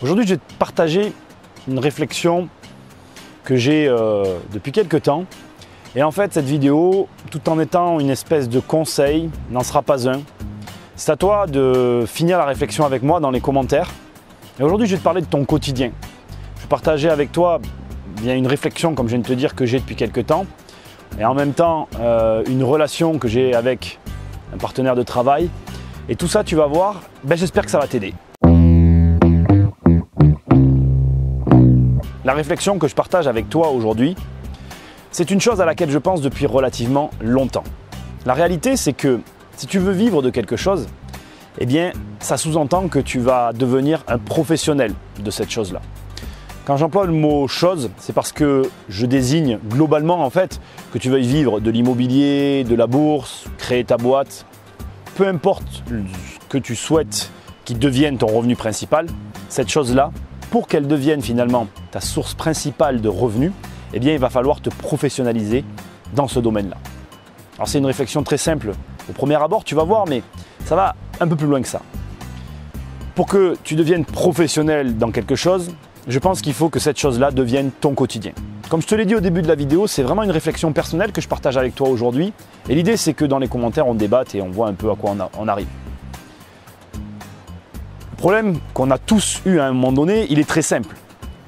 Aujourd'hui, je vais te partager une réflexion que j'ai depuis quelques temps. Et en fait, cette vidéo, tout en étant une espèce de conseil, n'en sera pas un. C'est à toi de finir la réflexion avec moi dans les commentaires. Et aujourd'hui, je vais te parler de ton quotidien. Je vais partager avec toi bien une réflexion, comme je viens de te dire, que j'ai depuis quelques temps. Et en même temps, une relation que j'ai avec un partenaire de travail. Et tout ça, tu vas voir, j'espère que ça va t'aider. La réflexion que je partage avec toi aujourd'hui, c'est une chose à laquelle je pense depuis relativement longtemps. La réalité, c'est que si tu veux vivre de quelque chose, eh bien, ça sous-entend que tu vas devenir un professionnel de cette chose-là. Quand j'emploie le mot « chose », c'est parce que je désigne globalement en fait que tu veuilles vivre de l'immobilier, de la bourse, créer ta boîte, peu importe ce que tu souhaites qui devienne ton revenu principal, cette chose-là, pour qu'elle devienne finalement ta source principale de revenus, eh bien, il va falloir te professionnaliser dans ce domaine-là. Alors c'est une réflexion très simple. Au premier abord, tu vas voir, mais ça va un peu plus loin que ça. Pour que tu deviennes professionnel dans quelque chose, je pense qu'il faut que cette chose-là devienne ton quotidien. Comme je te l'ai dit au début de la vidéo, c'est vraiment une réflexion personnelle que je partage avec toi aujourd'hui. Et l'idée, c'est que dans les commentaires, on débatte et on voit un peu à quoi on arrive. Le problème qu'on a tous eu à un moment donné, il est très simple.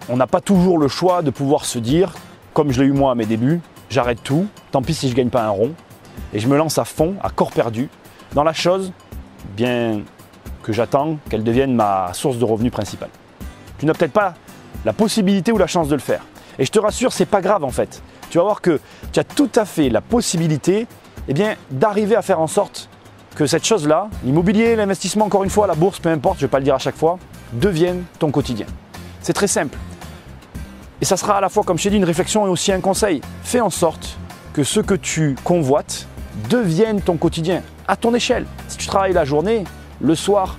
On n'a pas toujours le choix de pouvoir se dire, comme je l'ai eu moi à mes débuts, j'arrête tout, tant pis si je ne gagne pas un rond, et je me lance à fond, à corps perdu, dans la chose bien que j'attends qu'elle devienne ma source de revenus principale. Tu n'as peut-être pas la possibilité ou la chance de le faire. Et je te rassure, c'est pas grave en fait. Tu vas voir que tu as tout à fait la possibilité d'arriver à faire en sorte que cette chose-là, l'immobilier, l'investissement, encore une fois, la bourse, peu importe, je ne vais pas le dire à chaque fois, devienne ton quotidien. C'est très simple. Et ça sera à la fois, comme je t'ai dit, une réflexion et aussi un conseil. Fais en sorte que ce que tu convoites devienne ton quotidien, à ton échelle. Si tu travailles la journée, le soir,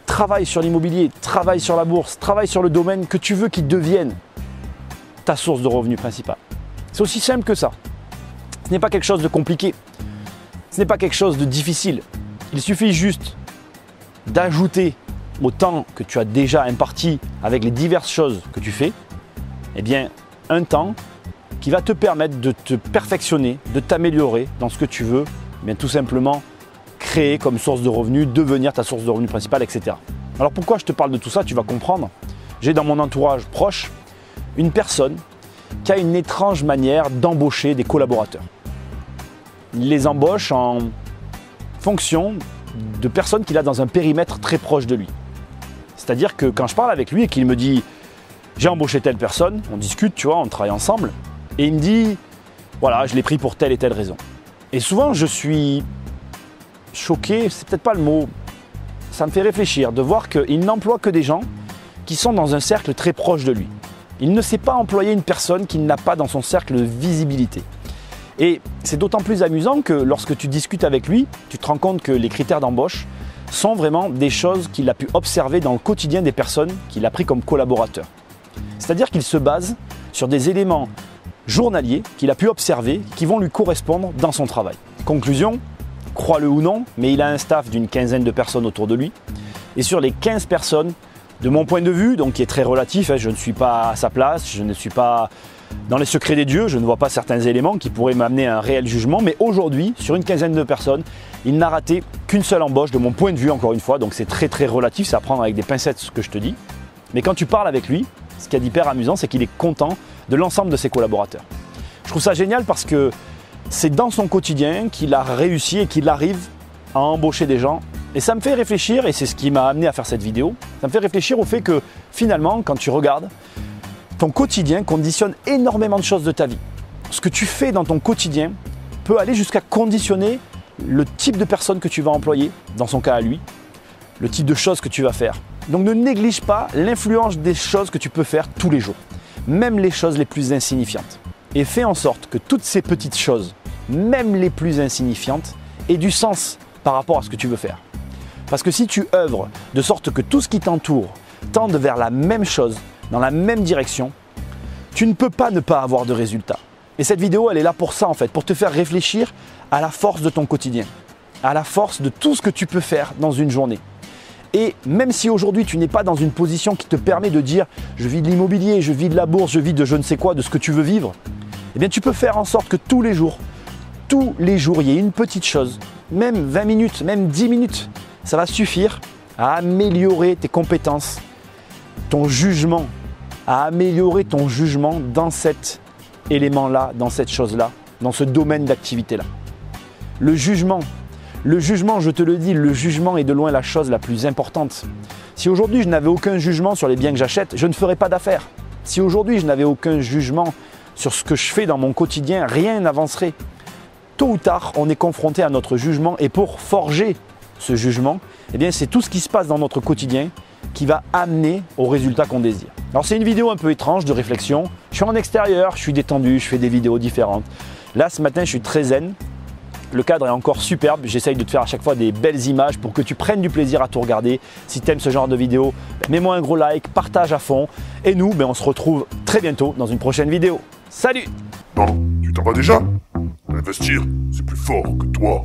travaille sur l'immobilier, travaille sur la bourse, travaille sur le domaine que tu veux qu'il devienne ta source de revenus principale. C'est aussi simple que ça. Ce n'est pas quelque chose de compliqué. Ce n'est pas quelque chose de difficile. Il suffit juste d'ajouter au temps que tu as déjà imparti avec les diverses choses que tu fais, un temps qui va te permettre de te perfectionner, de t'améliorer dans ce que tu veux, tout simplement créer comme source de revenus, devenir ta source de revenus principale, etc. Alors pourquoi je te parle de tout ça, tu vas comprendre. J'ai dans mon entourage proche une personne qui a une étrange manière d'embaucher des collaborateurs. Il les embauche en fonction de personnes qu'il a dans un périmètre très proche de lui. C'est-à-dire que quand je parle avec lui et qu'il me dit « j'ai embauché telle personne », on discute, tu vois, on travaille ensemble, et il me dit « voilà, je l'ai pris pour telle et telle raison ». Et souvent, je suis choqué, c'est peut-être pas le mot, ça me fait réfléchir de voir qu'il n'emploie que des gens qui sont dans un cercle très proche de lui. Il ne sait pas employer une personne qu'il n'a pas dans son cercle de visibilité. Et c'est d'autant plus amusant que lorsque tu discutes avec lui, tu te rends compte que les critères d'embauche sont vraiment des choses qu'il a pu observer dans le quotidien des personnes qu'il a pris comme collaborateurs. C'est-à-dire qu'il se base sur des éléments journaliers qu'il a pu observer qui vont lui correspondre dans son travail. Conclusion, crois-le ou non, mais il a un staff d'une quinzaine de personnes autour de lui. Et sur les 15 personnes, de mon point de vue, donc qui est très relatif, je ne suis pas à sa place, je ne suis pas dans les secrets des dieux, je ne vois pas certains éléments qui pourraient m'amener à un réel jugement, mais aujourd'hui, sur une quinzaine de personnes, il n'a raté qu'une seule embauche de mon point de vue, encore une fois, donc c'est très très relatif, c'est à prendre avec des pincettes ce que je te dis. Mais quand tu parles avec lui, ce qui est hyper amusant, c'est qu'il est content de l'ensemble de ses collaborateurs. Je trouve ça génial parce que c'est dans son quotidien qu'il a réussi et qu'il arrive à embaucher des gens. Et ça me fait réfléchir, et c'est ce qui m'a amené à faire cette vidéo, ça me fait réfléchir au fait que finalement, quand tu regardes, ton quotidien conditionne énormément de choses de ta vie. Ce que tu fais dans ton quotidien peut aller jusqu'à conditionner le type de personne que tu vas employer, dans son cas à lui, le type de choses que tu vas faire. Donc ne néglige pas l'influence des choses que tu peux faire tous les jours, même les choses les plus insignifiantes. Et fais en sorte que toutes ces petites choses, même les plus insignifiantes, aient du sens par rapport à ce que tu veux faire. Parce que si tu œuvres de sorte que tout ce qui t'entoure tende vers la même chose, dans la même direction, tu ne peux pas ne pas avoir de résultats. Et cette vidéo, elle est là pour ça en fait, pour te faire réfléchir à la force de ton quotidien, à la force de tout ce que tu peux faire dans une journée. Et même si aujourd'hui tu n'es pas dans une position qui te permet de dire je vis de l'immobilier, je vis de la bourse, je vis de je ne sais quoi, de ce que tu veux vivre, eh bien tu peux faire en sorte que tous les jours, il y ait une petite chose, même 20 minutes, même 10 minutes, ça va suffire à améliorer tes compétences, ton jugement, à améliorer ton jugement dans cet élément-là, dans cette chose-là, dans ce domaine d'activité-là. Le jugement, je te le dis, le jugement est de loin la chose la plus importante. Si aujourd'hui je n'avais aucun jugement sur les biens que j'achète, je ne ferais pas d'affaires. Si aujourd'hui je n'avais aucun jugement sur ce que je fais dans mon quotidien, rien n'avancerait. Tôt ou tard, on est confronté à notre jugement et pour forger ce jugement, eh bien, c'est tout ce qui se passe dans notre quotidien qui va amener au résultat qu'on désire. Alors c'est une vidéo un peu étrange de réflexion. Je suis en extérieur, je suis détendu, je fais des vidéos différentes. Là ce matin je suis très zen. Le cadre est encore superbe. J'essaye de te faire à chaque fois des belles images pour que tu prennes du plaisir à tout regarder. Si tu aimes ce genre de vidéo, mets-moi un gros like, partage à fond. Et nous, on se retrouve très bientôt dans une prochaine vidéo. Salut! Non, tu t'en vas déjà? Investir, c'est plus fort que toi.